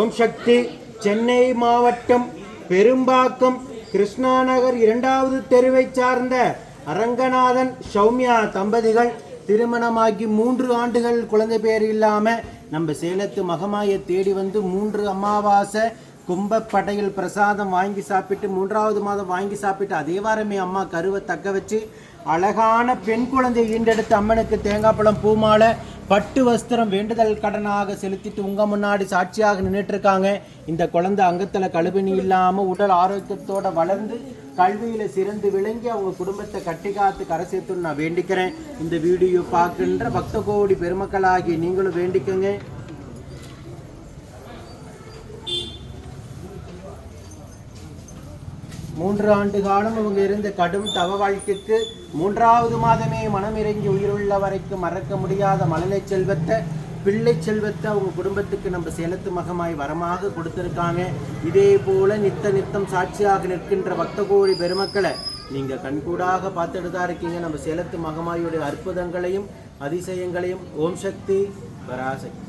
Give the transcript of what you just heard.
ஓம் சக்தி. சென்னை மாவட்டம் பெரும்பாக்கம் கிருஷ்ணா நகர் 2வது தெருவை சார்ந்த அரங்கநாதன் சௌமியா தம்பதிகள் திருமணமாகி 3 ஆண்டுகள் குழந்தை பேர் இல்லாம நம்ம சேலத்து மகமாயை தேடி வந்து 3 அமாவாசை கும்பப்படையில் பிரசாதம் வாங்கி சாப்பிட்டு 3வது மாதம் வாங்கி சாப்பிட்டு அதே வாரமே அம்மா கருவை தக்க வச்சு அழகான பெண் குழந்தை ஈண்டெடுத்து அம்மனுக்கு தேங்காய் பழம் பூமாலை பட்டு வஸ்திரம் வேண்டுதல் கடனாக செலுத்திட்டு உங்க முன்னாடி சாட்சியாக நின்றுட்டு இருக்காங்க. இந்த குழந்தை அங்கத்துல கழுவினி இல்லாம உடல் ஆரோக்கியத்தோட வளர்ந்து கல்வியில சிறந்து விளங்கி அவங்க குடும்பத்தை கட்டி காத்து கரை சேர்த்துன்னு நான் வேண்டிக்கிறேன். இந்த வீடியோ பார்க்கின்ற பக்த கோடி பெருமக்களாகி நீங்களும் வேண்டிக்கங்க. மூன்று ஆண்டு காலம் அவங்க இருந்த கடும் தவ வாழ்க்கைக்கு 3வது மாதமே மனம் இறங்கி உயிருள்ள வரைக்கும் மறக்க முடியாத மழலை செல்வத்தை பிள்ளை செல்வத்தை அவங்க குடும்பத்துக்கு நம்ம சேலத்து மகமாய் வரமாக கொடுத்துருக்காங்க. இதே போல நித்தம் சாட்சியாக நிற்கின்ற பக்த கோடி பெருமக்களை நீங்க கண்கூடாக பார்த்துட்டு தான் இருக்கீங்க. நம்ம சேலத்து மகமாயுடைய அற்புதங்களையும் அதிசயங்களையும். ஓம் சக்தி பராசக்தி.